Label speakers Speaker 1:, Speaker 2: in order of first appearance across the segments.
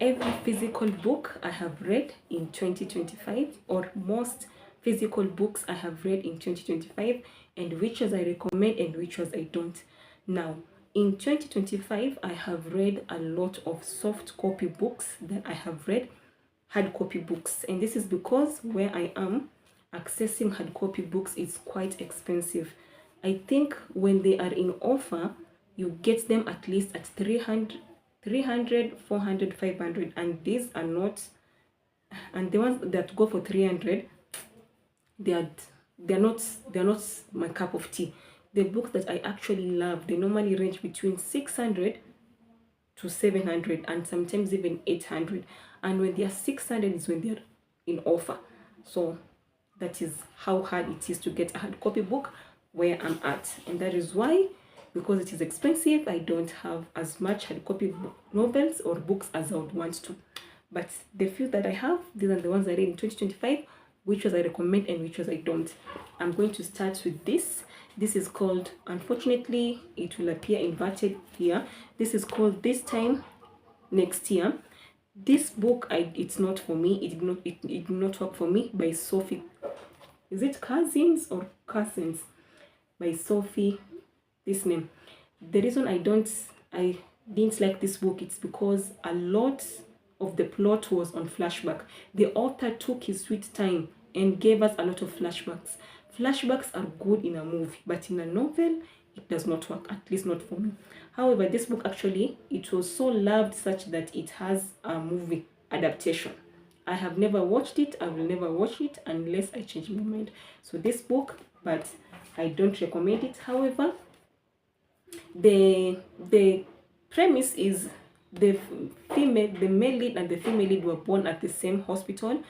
Speaker 1: Every physical book I have read in 2025, or most physical books I have read in 2025, and which ones I recommend and which ones I don't. Now, in 2025, I have read a lot of soft copy books that I have read hard copy books, and this is because where I am, accessing hard copy books is quite expensive. I think when they are in offer, you get them at least at 300, 400, 500, and these are not, and the ones that go for 300, they are they're not my cup of tea. The books that I actually love, they normally range between 600 to 700 and sometimes even 800, and when they are 600 is when they're in offer. So that is how hard it is to get a hard copy book where I'm at, and that is why, because it is expensive, I don't have as much hard copy novels or books as I would want to. But the few that I have, these are the ones I read in 2025, which ones I recommend and which ones I don't. I'm going to start with this. This is called, unfortunately, it will appear inverted here. This is called This Time Next Year. This book, it's not for me. It did not work for me, by Sophie. Is it Cousins or Cousins? By Sophie, this name. The reason I didn't like this book, it's because a lot of the plot was on flashback. The author took his sweet time and gave us a lot of flashbacks. Flashbacks are good in a movie, but in a novel, it does not work, at least not for me. However, this book actually, it was so loved such that it has a movie adaptation. I have never watched it. I will never watch it unless I change my mind. So this book, but I don't recommend it. However, the premise is the male lead and the female lead were born at the same hospital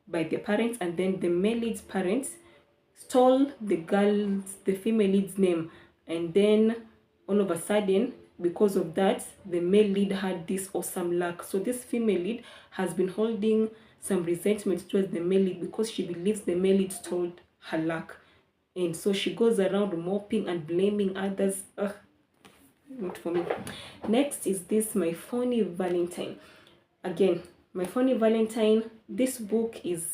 Speaker 1: by their parents, and then the male lead's parents stole the female lead's name, and then all of a sudden, because of that, the male lead had this awesome luck. So this female lead has been holding some resentment towards the male lead because she believes the male lead stole her luck, and so she goes around moping and blaming others. Ugh, not for me. Next is this My Funny Valentine. Again, My Funny Valentine, this book is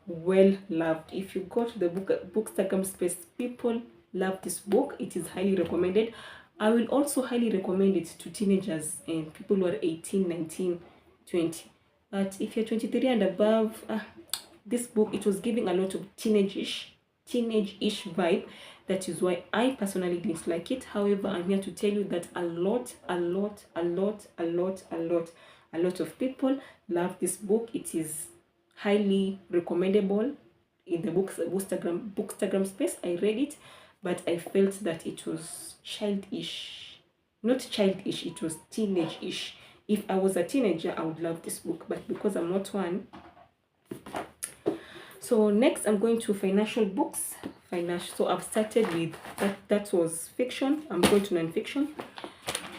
Speaker 1: well loved. If you go to the bookstagram space, people love this book. It is highly recommended. I will also highly recommend it to teenagers and people who are 18, 19, 20. But if you're 23 and above, this book, it was giving a lot of teenage-ish vibe. That is why I personally didn't like it. However, I'm here to tell you that a lot of people love this book. It is highly recommendable in the bookstagram space. I read it, but I felt that it was childish. Not childish, it was teenage-ish. If I was a teenager, I would love this book, but because I'm not one. So next, I'm going to financial books. So I've started with that was fiction. I'm going to nonfiction.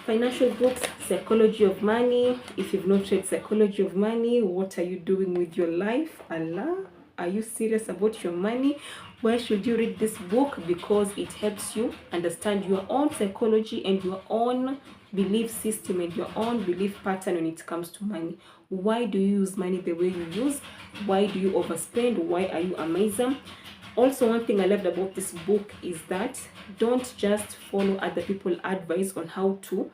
Speaker 1: Financial books, Psychology of Money. If you've not read Psychology of Money, what are you doing with your life? Allah, are you serious about your money? Why should you read this book? Because it helps you understand your own psychology and your own belief system and your own belief pattern when it comes to money. Why do you use money the way you use? Why do you overspend? Why are you a miser? Also, one thing I loved about this book is that don't just follow other people's advice on how to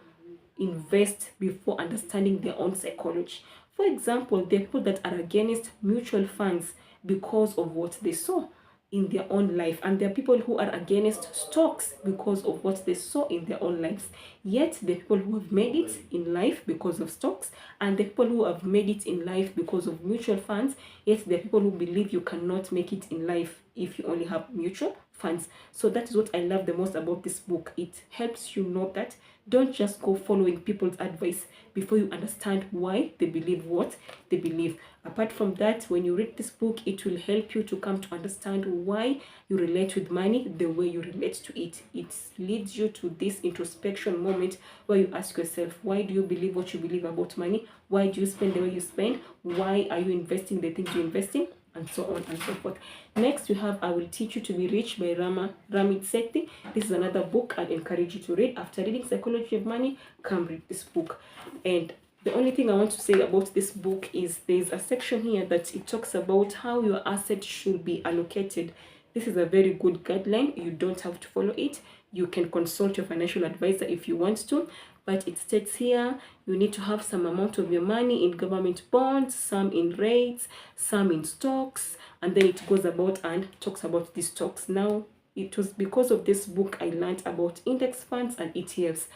Speaker 1: invest before understanding their own psychology. For example, there are people that are against mutual funds because of what they saw in their own life, and there are people who are against stocks because of what they saw in their own lives. Yet the people who have made it in life because of stocks, and the people who have made it in life because of mutual funds, yet the people who believe you cannot make it in life if you only have mutual funds. So that is what I love the most about this book. It helps you know that don't just go following people's advice before you understand why they believe what they believe. Apart from that, when you read this book, it will help you to come to understand why you relate with money the way you relate to it. It leads you to this introspection moment where you ask yourself, why do you believe what you believe about money? Why do you spend the way you spend? Why are you investing the things you invest in? And so on and so forth. Next, we have I Will Teach You to Be Rich by Ramit Sethi. This is another book I'd encourage you to read. After reading Psychology of Money, come read this book. And The only thing I want to say about this book is there's a section here that it talks about how your assets should be allocated. This is a very good guideline. You don't have to follow it. You can consult your financial advisor if you want to, but it states here you need to have some amount of your money in government bonds, some in rates, some in stocks, and then it goes about and talks about the stocks. Now, it was because of this book I learned about index funds and ETFs.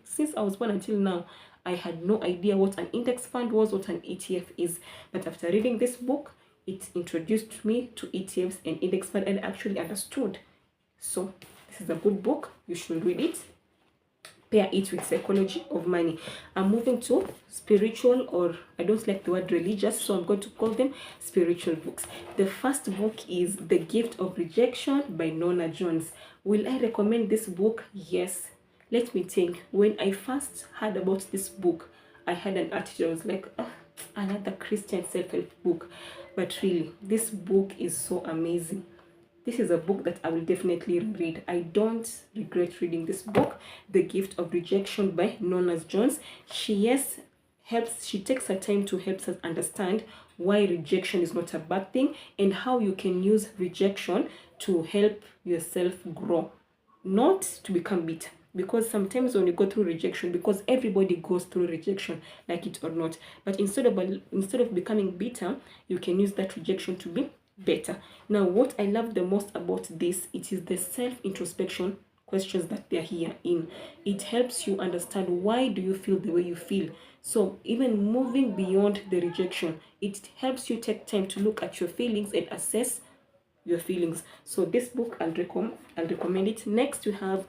Speaker 1: Since I was born until now, I had no idea what an index fund was, what an ETF is. But after reading this book, it introduced me to ETFs and index fund and actually understood. So this is a good book. You should read it. Pair it with Psychology of Money. I'm moving to spiritual, or I don't like the word religious, so I'm going to call them spiritual books. The first book is The Gift of Rejection by Nona Jones. Will I recommend this book? Yes. Let me think. When I first heard about this book, I had an attitude. I was like, oh, another Christian self-help book. But really, this book is so amazing. This is a book that I will definitely read. I don't regret reading this book, The Gift of Rejection by Nona Jones. She takes her time to help us understand why rejection is not a bad thing and how you can use rejection to help yourself grow, not to become bitter. Because sometimes when you go through rejection, because everybody goes through rejection, like it or not, but instead of becoming bitter, you can use that rejection to be better. Now, what I love the most about this, it is the self-introspection questions that they're here in. It helps you understand why do you feel the way you feel. So even moving beyond the rejection, it helps you take time to look at your feelings and assess your feelings. So this book, I'll recommend it. Next, we have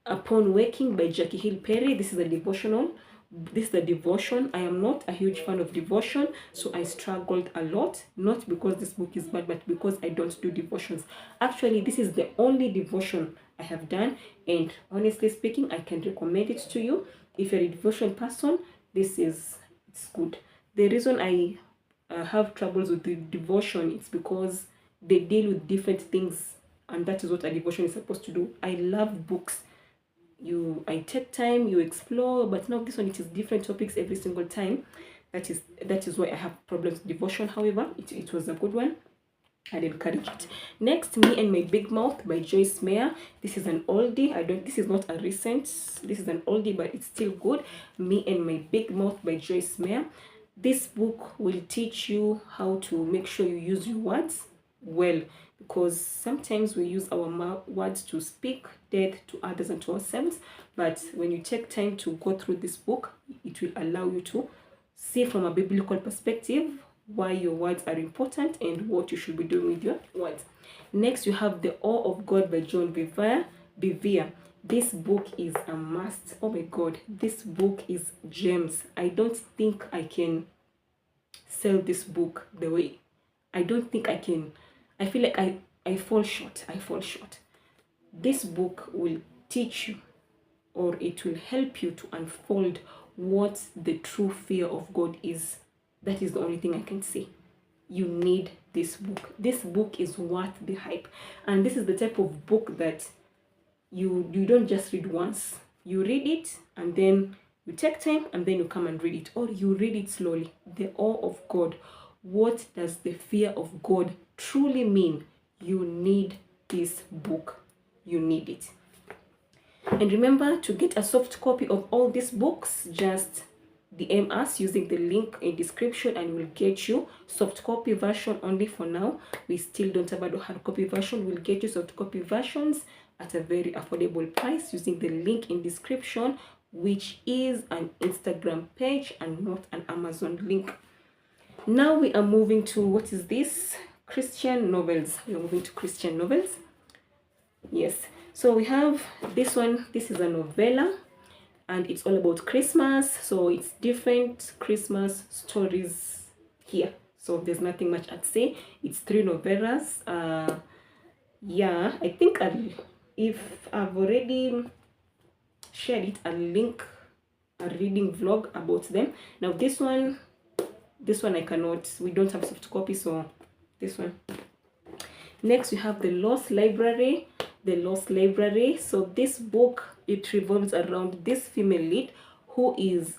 Speaker 1: Upon Waking by Jackie Hill Perry. This is a devotional. This is the devotion. I am not a huge fan of devotion, so I struggled a lot, not because this book is bad, but because I don't do devotions. Actually, this is the only devotion I have done, and honestly speaking, I can recommend it to you. If you're a devotion person, it's good. The reason I have troubles with the devotion is because they deal with different things, and that is what a devotion is supposed to do. I love books. I take time, you explore, but now this one, it is different topics every single time. That is why I have problems with devotion. However, it was a good one. I'd encourage it. Next, Me and My Big Mouth by Joyce Meyer. This is an oldie. This is not a recent. This is an oldie, but it's still good. Me and My Big Mouth by Joyce Meyer. This book will teach you how to make sure you use your words well, because sometimes we use our words to speak death to others and to ourselves. But when you take time to go through this book, it will allow you to see from a biblical perspective why your words are important and what you should be doing with your words. Next, you have The Awe of God by John Bevere. This book is a must. Oh my God, this book is gems. I don't think I can sell this book the way. I don't think I can. I feel like I fall short. This book will teach you, or it will help you to unfold what the true fear of God is. That is the only thing I can say. You need this book. This book is worth the hype. And this is the type of book that you don't just read once. You read it and then you take time and then you come and read it. Or you read it slowly. The Awe of God. What does the fear of God truly mean? You need this book. You need it. And remember, to get a soft copy of all these books, just DM us using the link in description and we'll get you soft copy version only for now. We still don't have a hard copy version. We'll get you soft copy versions at a very affordable price using the link in description, which is an Instagram page and not an Amazon link. Now we are moving to, what is this? Christian novels. We are moving to Christian novels. Yes. So we have this one. This is a novella and it's all about Christmas. So it's different Christmas stories here. So there's nothing much I'd say. It's 3 novellas. Yeah, I think if I've already shared it, I'll link a reading vlog about them. Now this one I cannot, we don't have soft copy, so this one. Next we have The Lost Library The Lost Library. So this book, it revolves around this female lead who is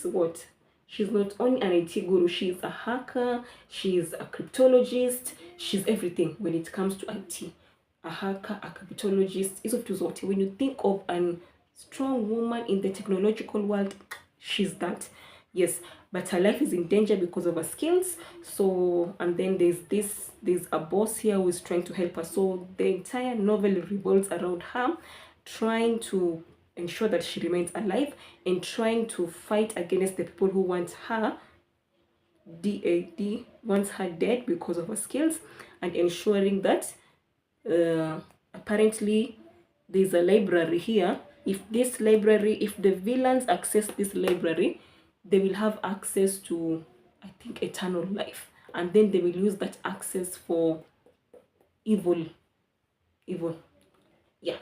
Speaker 1: what? She's not only an IT guru, she's a hacker, she's a cryptologist, she's everything when it comes to IT. A hacker, a cryptologist, is of what? When you think of a strong woman in the technological world, she's that. Yes, but her life is in danger because of her skills. So, and then there's a boss here who is trying to help her. So the entire novel revolves around her trying to ensure that she remains alive and trying to fight against the people who want her wants her dead because of her skills, and ensuring that apparently there's a library here. If the villains access this library, they will have access to, I think, eternal life, and then they will use that access for evil. Yeah.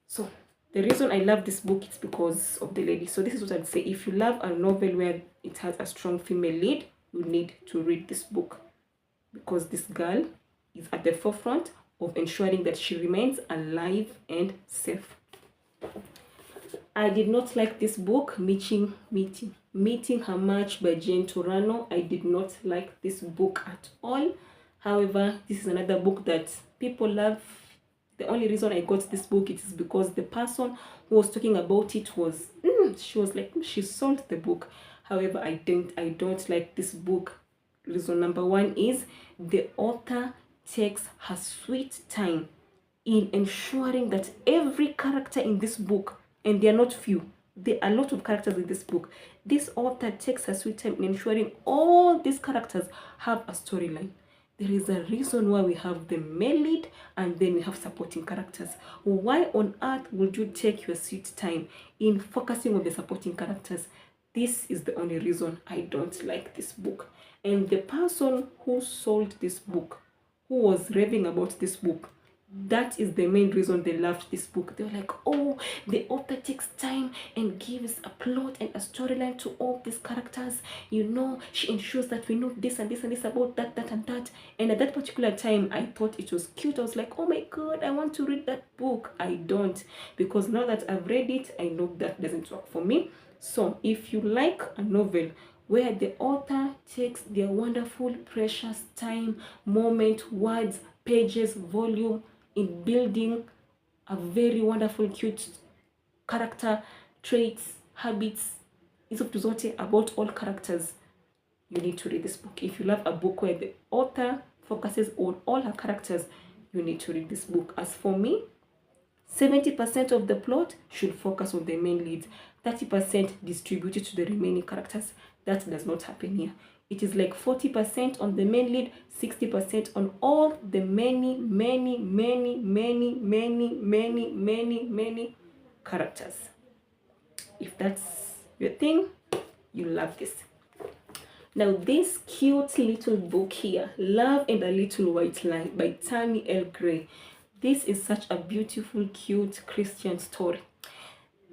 Speaker 1: So the reason I love this book is because of the lady. So this is what I'd say: if you love a novel where it has a strong female lead, you need to read this book, because this girl is at the forefront of ensuring that she remains alive and safe. I did not like this book, Meeting Her Match by Jane Turano. I did not like this book at all. However, this is another book that people love. The only reason I got this book is because the person who was talking about it was, she was like, she sold the book. However, I don't like this book. Reason number one is the author takes her sweet time in ensuring that every character in this book, and they are not few, there are a lot of characters in this book, this author takes her sweet time in ensuring all these characters have a storyline. There is a reason why we have the male lead and then we have supporting characters. Why on earth would you take your sweet time in focusing on the supporting characters? This is the only reason I don't like this book. And the person who sold this book, who was raving about this book, that is the main reason they loved this book. They were like, oh, the author takes time and gives a plot and a storyline to all these characters. You know, she ensures that we know this and this and this about that, that and that. And at that particular time, I thought it was cute. I was like, oh my God, I want to read that book. I don't, because now that I've read it, I know that doesn't work for me. So if you like a novel where the author takes their wonderful, precious time, moment, words, pages, volume, in building a very wonderful, cute character, traits, habits, it's up to zote about all characters, you need to read this book. If you love a book where the author focuses on all her characters, you need to read this book. As for me, 70% of the plot should focus on the main leads, 30% distributed to the remaining characters. That does not happen here. It is like 40% on the main lead, 60% on all the many characters. If that's your thing, you love this. Now this cute little book here, Love and a Little White Lie by Tammy L. Gray. This is such a beautiful, cute Christian story.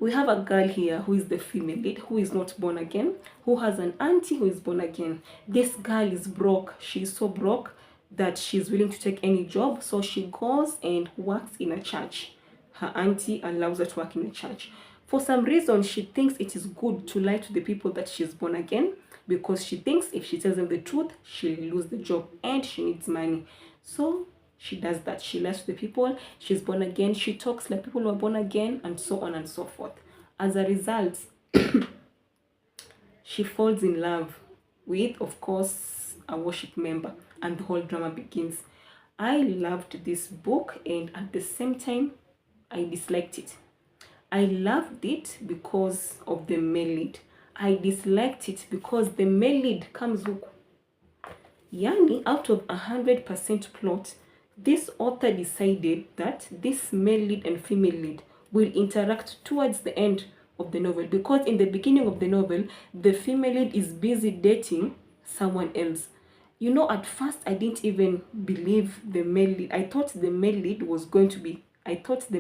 Speaker 1: We have a girl here who is the female lead, who is not born again, who has an auntie who is born again. This girl is broke. She's so broke that she's willing to take any job. So she goes and works in a church. Her auntie allows her to work in a church. For some reason, she thinks it is good to lie to the people that she's born again, because she thinks if she tells them the truth, she'll lose the job and she needs money. So she does that. She lies to the people. She's born again. She talks like people who are born again, and so on and so forth. As a result, she falls in love with, of course, a worship member, and the whole drama begins. I loved this book, and at the same time, I disliked it. I loved it because of the male lead. I disliked it because the male lead comes with, yani, out of 100% plot, this author decided that this male lead and female lead will interact towards the end of the novel, because in the beginning of the novel, the female lead is busy dating someone else. You know, at first, I didn't even believe the male lead. I thought the male lead was the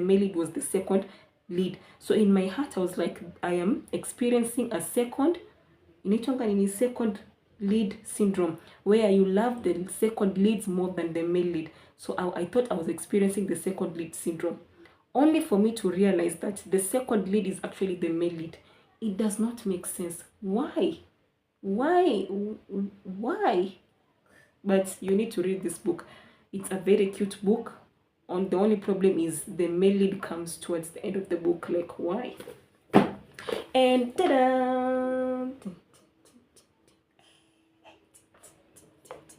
Speaker 1: male lead was the second lead. So in my heart, I was like, I am experiencing a second lead syndrome, where you love the second leads more than the male lead. So I thought I was experiencing the second lead syndrome, only for me to realize that the second lead is actually the male lead. It does not make sense. Why? Why? Why? But you need to read this book. It's a very cute book. The only problem is the male lead comes towards the end of the book. Like, why? And ta-da!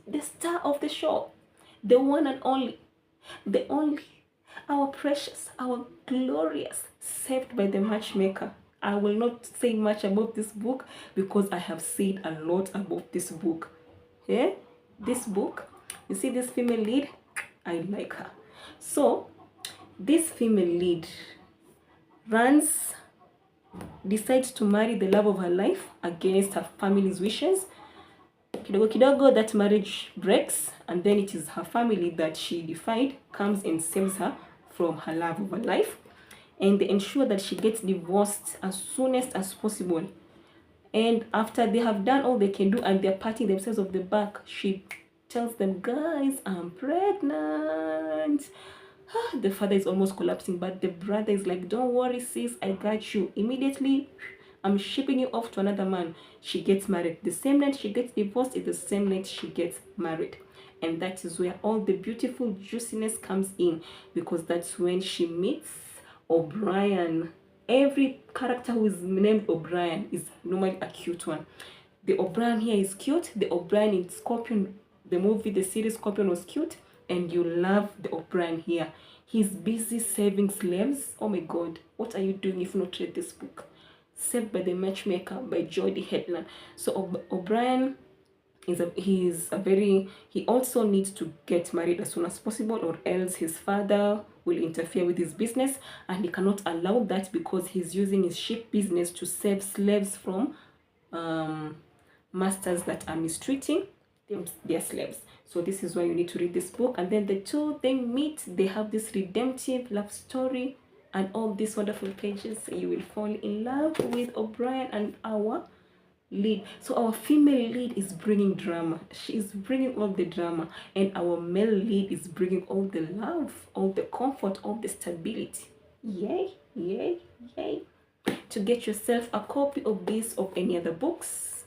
Speaker 1: The star of the show, the one and only, the only, our precious, our glorious, saved by the matchmaker. I will not say much about this book because I have said a lot about this book. Yeah? This book, you see this female lead, I like her. So this female lead decides to marry the love of her life against her family's wishes. Kidogo kidogo, that marriage breaks, and then it is her family that she defied comes and saves her from her love of her life, and they ensure that she gets divorced as soonest as possible. And after they have done all they can do and they're patting themselves on the back, she tells them, guys, I'm pregnant. The father is almost collapsing, but the brother is like, don't worry, sis, I got you. Immediately, I'm shipping you off to another man. She gets married. The same night she gets divorced is the same night she gets married. And that is where all the beautiful juiciness comes in, because that's when she meets O'Brien. Every character who is named O'Brien is normally a cute one. The O'Brien here is cute. The O'Brien in Scorpion, the movie, the series Scorpion was cute. And you love the O'Brien here. He's busy saving slaves. Oh my God, what are you doing if you not read this book? Saved by the Matchmaker by Jodie Headland. So O'Brien he also needs to get married as soon as possible, or else his father will interfere with his business, and he cannot allow that because he's using his ship business to save slaves from masters that are mistreating their slaves. So this is why you need to read this book. And then the two, they meet, they have this redemptive love story and all these wonderful pages. You will fall in love with O'Brien and our lead. So our female lead is bringing drama. She is bringing all the drama, and our male lead is bringing all the love, all the comfort, all the stability. Yay, yay, yay. To get yourself a copy of this or any other books,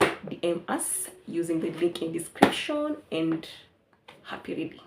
Speaker 1: DM us using the link in description, and happy reading.